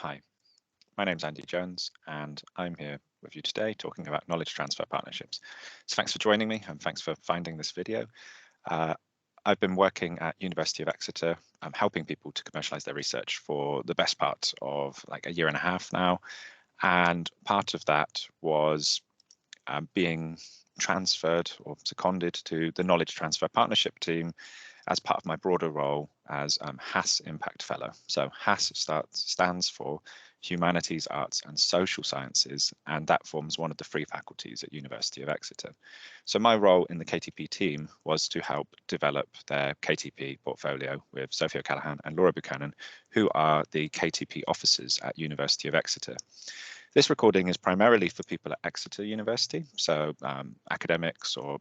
Hi, my name's Andy Jones, and I'm here with you today talking about knowledge transfer partnerships. So thanks for joining me, and thanks for finding this video. I've been working at University of Exeter, helping people to commercialize their research for the best part of like a year and a half now. And part of that was being transferred or seconded to the knowledge transfer partnership team as part of my broader role as HAS Impact Fellow. So HAS stands for Humanities, Arts and Social Sciences, and that forms one of the free faculties at University of Exeter. So my role in the KTP team was to help develop their KTP portfolio with Sophie O'Callaghan and Laura Buchanan, who are the KTP officers at University of Exeter. This recording is primarily for people at Exeter University, so academics or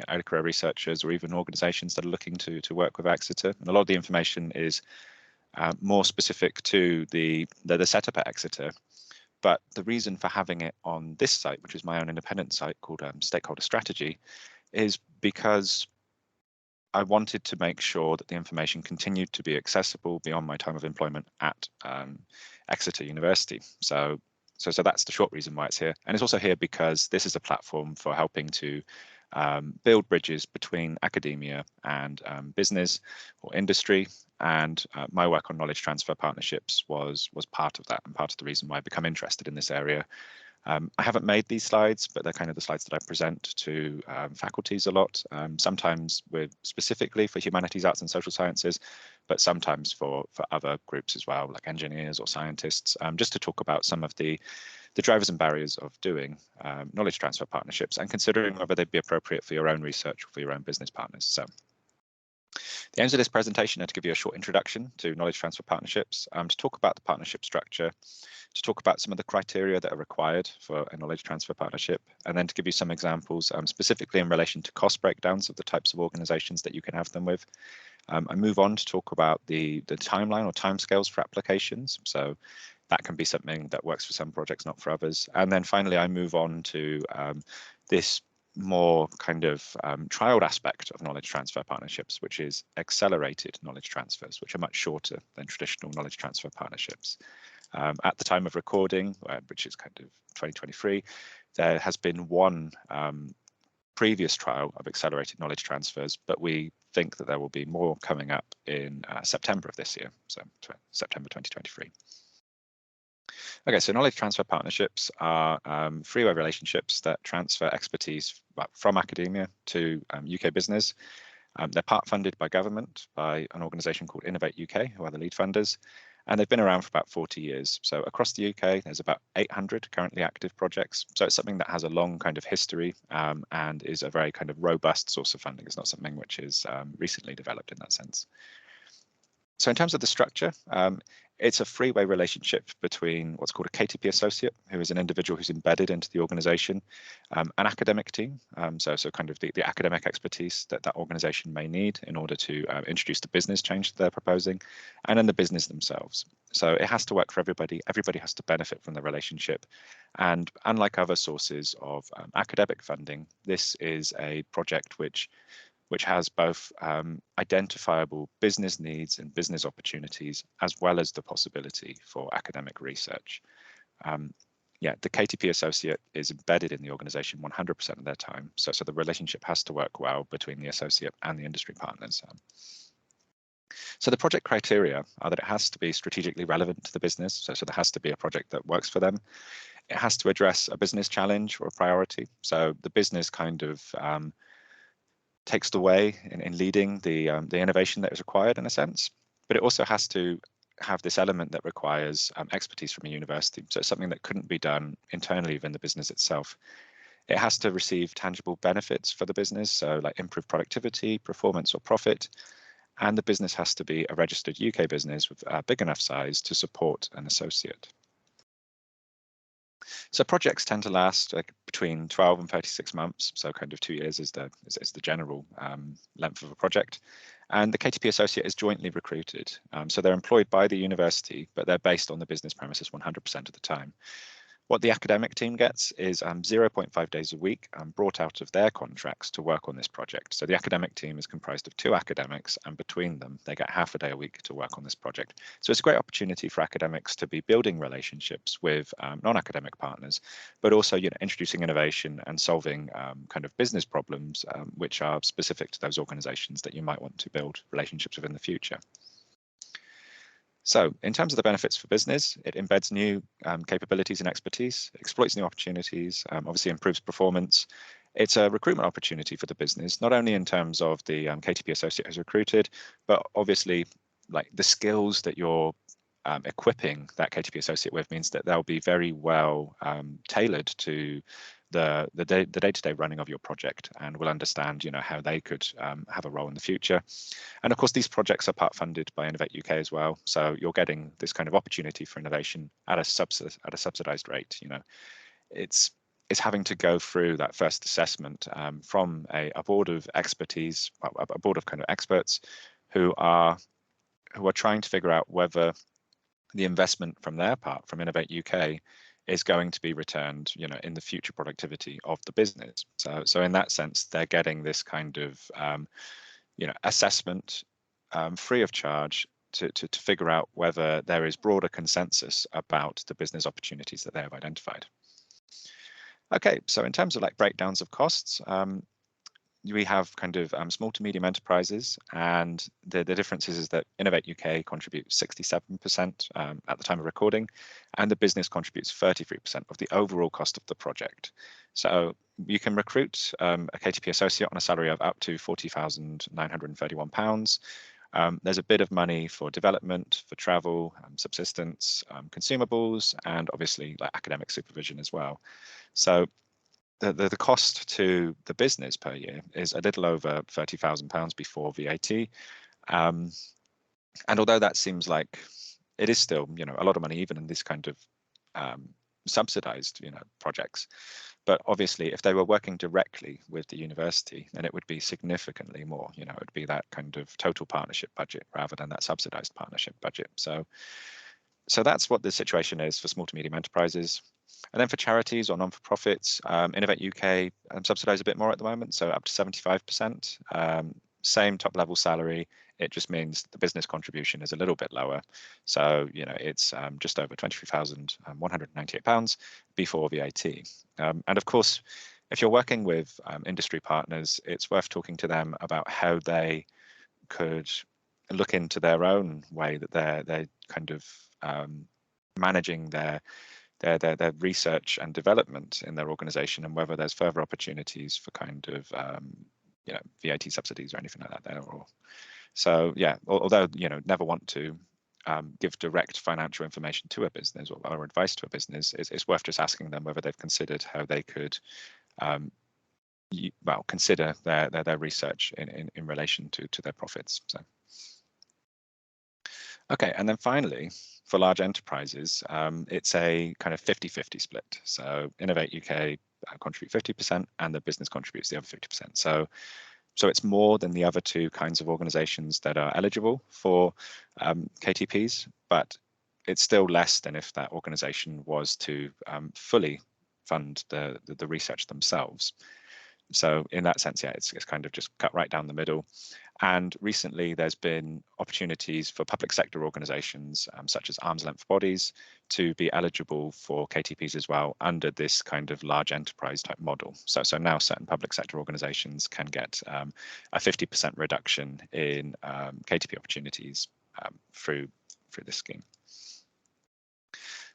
early career researchers or even organisations that are looking to work with Exeter. And a lot of the information is more specific to the setup at Exeter. But the reason for having it on this site, which is my own independent site called Stakeholder Strategy, is because I wanted to make sure that the information continued to be accessible beyond my time of employment at Exeter University. So that's the short reason why it's here. And it's also here because this is a platform for helping to build bridges between academia and business or industry. And my work on knowledge transfer partnerships was part of that and part of the reason why I've become interested in this area. I haven't made these slides, but they're kind of the slides that I present to faculties a lot, sometimes specifically for humanities, arts and social sciences, but sometimes for other groups as well, like engineers or scientists, just to talk about some of the drivers and barriers of doing knowledge transfer partnerships and considering whether they'd be appropriate for your own research or for your own business partners. So the aims of this presentation are to give you a short introduction to knowledge transfer partnerships, to talk about the partnership structure, to talk about some of the criteria that are required for a knowledge transfer partnership, and then to give you some examples specifically in relation to cost breakdowns of the types of organisations that you can have them with. I move on to talk about the timeline or timescales for applications. So that can be something that works for some projects, not for others. And then finally, I move on to this more kind of trialed aspect of knowledge transfer partnerships, which is accelerated knowledge transfers, which are much shorter than traditional knowledge transfer partnerships. At the time of recording, which is kind of 2023, there has been one previous trial of accelerated knowledge transfers, but we think that there will be more coming up in September of this year, so September 2023. Okay, so knowledge transfer partnerships are freeway relationships that transfer expertise from academia to UK business. They're part funded by government, by an organisation called Innovate UK, who are the lead funders, and they've been around for about 40 years. So across the UK, there's about 800 currently active projects. So it's something that has a long kind of history and is a very kind of robust source of funding. It's not something which is recently developed in that sense. So in terms of the structure, it's a freeway relationship between what's called a KTP associate, who is an individual who's embedded into the organisation, an academic team, so kind of the academic expertise that organisation may need in order to introduce the business change that they're proposing, and then the business themselves. So it has to work for everybody. Everybody has to benefit from the relationship. And unlike other sources of academic funding, this is a project which has both identifiable business needs and business opportunities, as well as the possibility for academic research. The KTP associate is embedded in the organisation 100% of their time, so the relationship has to work well between the associate and the industry partners. So the project criteria are that it has to be strategically relevant to the business, so there has to be a project that works for them. It has to address a business challenge or a priority, so the business kind of takes the way in leading the innovation that is required in a sense, but it also has to have this element that requires expertise from a university. So it's something that couldn't be done internally within the business itself. It has to receive tangible benefits for the business, so like improved productivity, performance or profit, and the business has to be a registered UK business with a big enough size to support an associate. So projects tend to last between 12 and 36 months, so kind of 2 years is the general length of a project. And the KTP associate is jointly recruited. So they're employed by the university, but they're based on the business premises 100% of the time. What the academic team gets is 0.5 days a week brought out of their contracts to work on this project. So the academic team is comprised of 2 academics, and between them, they get half a day a week to work on this project. So it's a great opportunity for academics to be building relationships with non-academic partners, but also introducing innovation and solving kind of business problems which are specific to those organizations that you might want to build relationships with in the future. So in terms of the benefits for business, it embeds new capabilities and expertise, exploits new opportunities, obviously improves performance. It's a recruitment opportunity for the business, not only in terms of the KTP associate who's recruited, but obviously like the skills that you're equipping that KTP associate with means that they'll be very well tailored to the day-to-day running of your project, and will understand how they could have a role in the future. And of course, these projects are part funded by Innovate UK as well, so you're getting this kind of opportunity for innovation at a subsidized rate. It's having to go through that first assessment from a board of expertise, a board of kind of experts who are trying to figure out whether the investment from their part, from Innovate UK, is going to be returned, in the future productivity of the business. So in that sense, they're getting this kind of, assessment free of charge to figure out whether there is broader consensus about the business opportunities that they have identified. Okay, so in terms of like breakdowns of costs, we have kind of small to medium enterprises, and the difference is that Innovate UK contributes 67% at the time of recording, and the business contributes 33% of the overall cost of the project. So you can recruit a KTP associate on a salary of up to £40,931. There's a bit of money for development, for travel, subsistence, consumables, and obviously like academic supervision as well. So the cost to the business per year is a little over £30,000 before VAT. And although that seems like it is still, a lot of money, even in this kind of subsidized, projects. But obviously, if they were working directly with the university, then it would be significantly more. It would be that kind of total partnership budget rather than that subsidized partnership budget. So that's what the situation is for small to medium enterprises. And then for charities or non-for-profits, Innovate UK subsidise a bit more at the moment, so up to 75%. Same top level salary, it just means the business contribution is a little bit lower. So, it's just over £23,198 before VAT. And of course, if you're working with industry partners, it's worth talking to them about how they could look into their own way that they're kind of managing their research and development in their organization, and whether there's further opportunities for kind of VAT subsidies or anything like that there. So yeah, although never want to give direct financial information to a business or advice to a business, it's worth just asking them whether they've considered how they could consider their research in relation to their profits. So okay, and then finally, for large enterprises, it's a kind of 50-50 split. So Innovate UK contribute 50% and the business contributes the other 50%. So it's more than the other 2 kinds of organizations that are eligible for KTPs, but it's still less than if that organization was to fully fund the research themselves. So in that sense, yeah, it's kind of just cut right down the middle. And recently, there's been opportunities for public sector organisations, such as arm's length bodies, to be eligible for KTPs as well under this kind of large enterprise type model. So now certain public sector organisations can get a 50% reduction in KTP opportunities through this scheme.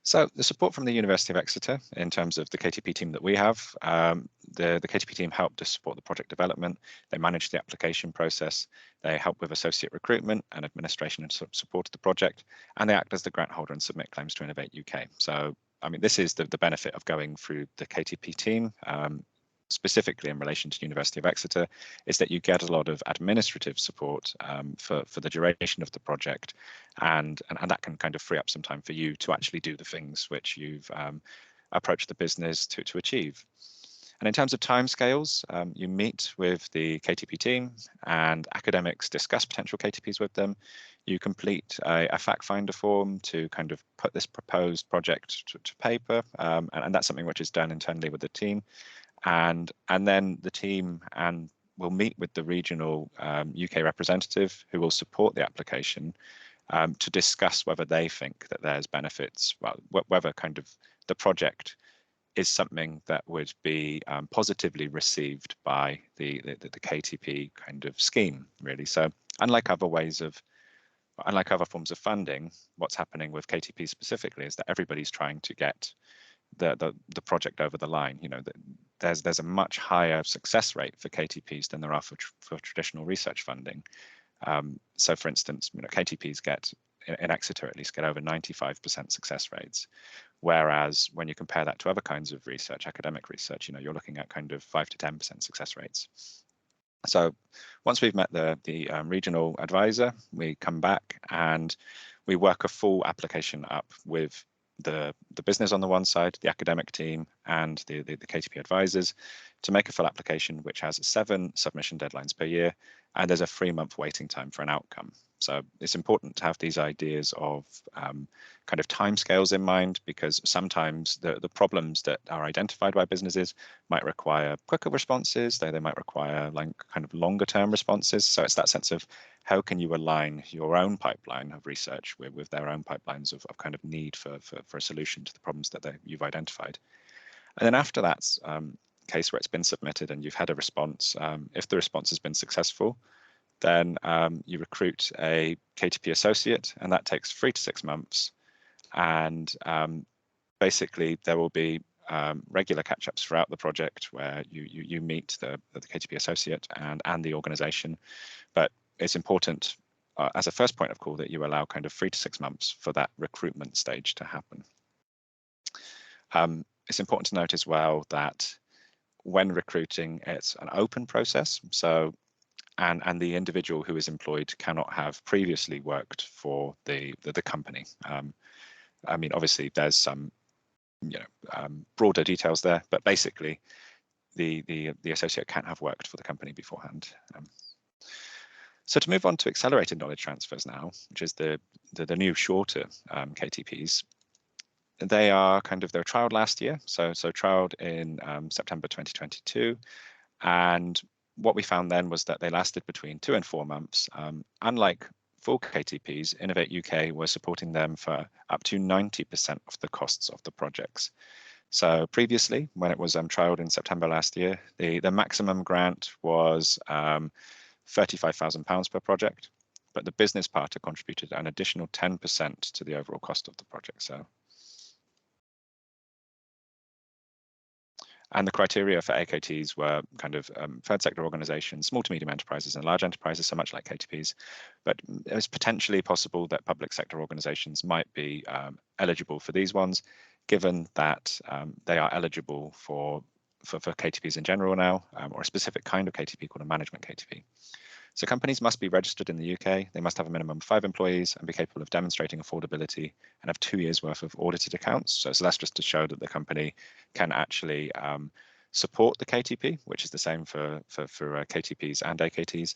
So the support from the University of Exeter in terms of the KTP team that we have, the KTP team help to support the project development. They manage the application process. They help with associate recruitment and administration and support of the project, and they act as the grant holder and submit claims to Innovate UK. So, I mean, this is the benefit of going through the KTP team. Specifically in relation to University of Exeter, is that you get a lot of administrative support for the duration of the project, and that can kind of free up some time for you to actually do the things which you've approached the business to achieve. And in terms of timescales, you meet with the KTP team and academics discuss potential KTPs with them. you complete a fact finder form to kind of put this proposed project to paper, and that's something which is done internally with the team, and then the team will meet with the regional UK representative who will support the application to discuss whether they think that there's benefits, well, whether kind of the project is something that would be positively received by the KTP kind of scheme, really. So unlike other forms of funding, what's happening with KTP specifically is that everybody's trying to get the project over the line. You know, there's a much higher success rate for KTPs than there are for traditional research funding. So, for instance, you know, KTPs get in Exeter at least get over 95% success rates, whereas when you compare that to other kinds of research, academic research, you know, you're looking at kind of 5 to 10% success rates. So once we've met the regional advisor, we come back and we work a full application up with the business on the one side, the academic team, and the KTP advisors to make a full application, which has 7 submission deadlines per year, and there's a 3-month waiting time for an outcome. So it's important to have these ideas of kind of timescales in mind, because sometimes the problems that are identified by businesses might require quicker responses, they might require like kind of longer term responses. So it's that sense of how can you align your own pipeline of research with their own pipelines of kind of need for a solution to the problems that you've identified. And then after that's case where it's been submitted and you've had a response, if the response has been successful, then you recruit a KTP associate, and that takes 3 to 6 months. And basically, there will be regular catch-ups throughout the project where you meet the KTP associate and the organisation. But it's important as a first point of call that you allow kind of 3 to 6 months for that recruitment stage to happen. It's important to note as well that when recruiting, it's an open process. So and the individual who is employed cannot have previously worked for the company. I mean, obviously, there's some broader details there, but basically, the associate can't have worked for the company beforehand. So to move on to accelerated knowledge transfers now, which is the new shorter KTPs. They are they're trialed last year, so trialed in September 2022, and what we found then was that they lasted between 2 and 4 months. Unlike full KTPs, Innovate UK was supporting them for up to 90% of the costs of the projects. So previously, when it was trialed in September last year, the maximum grant was £35,000 per project, but the business partner contributed an additional 10% to the overall cost of the project. And the criteria for AKTs were kind of third sector organizations, small to medium enterprises and large enterprises, so much like KTPs. But it was potentially possible that public sector organizations might be eligible for these ones, given that they are eligible for KTPs in general now, or a specific kind of KTP called a management KTP. So companies must be registered in the UK, they must have a minimum of 5 employees and be capable of demonstrating affordability and have 2 years worth of audited accounts. So that's just to show that the company can actually support the KTP, which is the same for KTPs and AKTs.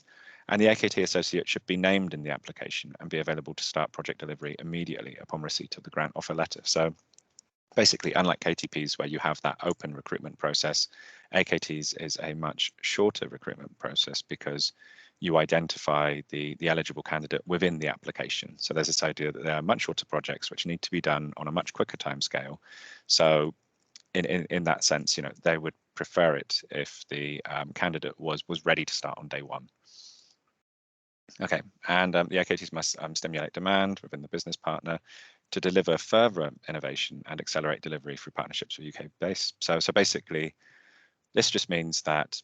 And the AKT associate should be named in the application and be available to start project delivery immediately upon receipt of the grant offer letter. So basically, unlike KTPs where you have that open recruitment process, AKTs is a much shorter recruitment process because you identify the eligible candidate within the application. So there's this idea that there are much shorter projects which need to be done on a much quicker timescale. So in that sense, they would prefer it if the candidate was ready to start on day 1. Okay, and the AKTs must stimulate demand within the business partner to deliver further innovation and accelerate delivery through partnerships with UK base. So basically, this just means that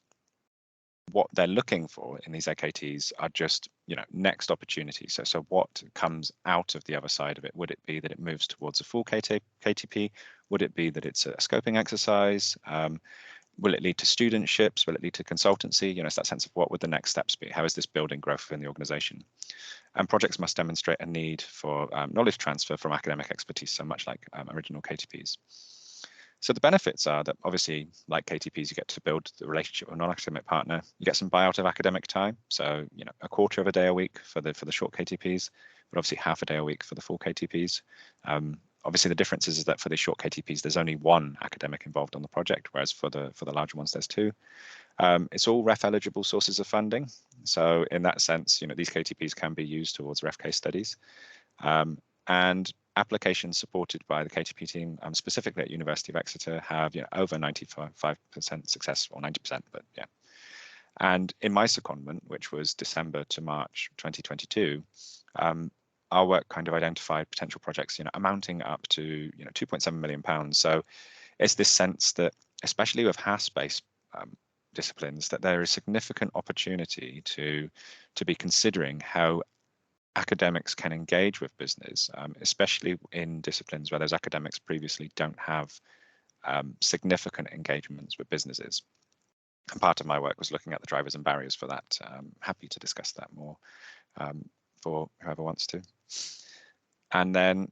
what they're looking for in these AKTs are just next opportunities. So what comes out of the other side of it? Would it be that it moves towards a full KTP? Would it be that it's a scoping exercise? Will it lead to studentships? Will it lead to consultancy? It's that sense of what would the next steps be? How is this building growth within the organization? And projects must demonstrate a need for knowledge transfer from academic expertise, so much like original KTPs. So the benefits are that obviously, like KTPs, you get to build the relationship with a non-academic partner. You get some buyout of academic time, so a quarter of a day a week for the short KTPs, but obviously half a day a week for the full KTPs. Obviously, the difference is that for the short KTPs, there's only one academic involved on the project, whereas for the larger ones, there's two. It's all REF eligible sources of funding. So in that sense, these KTPs can be used towards REF case studies. And applications supported by the KTP team, specifically at University of Exeter, have over 95% success, or 90%, but yeah. And in my secondment, which was December to March 2022, our work kind of identified potential projects, amounting up to £2.7 million. So it's this sense that, especially with HASS-based disciplines, that there is significant opportunity to be considering how academics can engage with business, especially in disciplines where those academics previously don't have significant engagements with businesses. And part of my work was looking at the drivers and barriers for that. Happy to discuss that more for whoever wants to. And then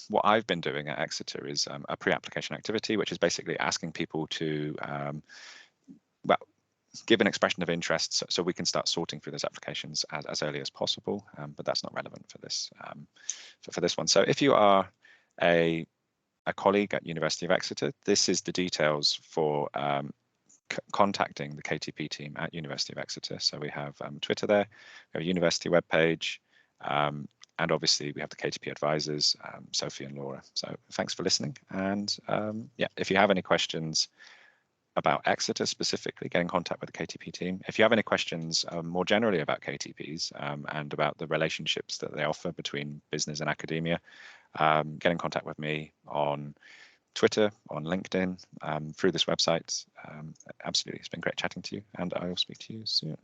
what I've been doing at Exeter is a pre-application activity, which is basically asking people to give an expression of interest so we can start sorting through those applications as early as possible, but that's not relevant for this for this one. So if you are a colleague at University of Exeter, this is the details for contacting the KTP team at University of Exeter. So we have Twitter there, we have a university webpage, and obviously we have the KTP advisors, Sophie and Laura. So thanks for listening. And yeah, if you have any questions about Exeter specifically, get in contact with the KTP team. If you have any questions more generally about KTPs and about the relationships that they offer between business and academia, get in contact with me on Twitter, on LinkedIn, through this website. Absolutely, it's been great chatting to you, and I will speak to you soon.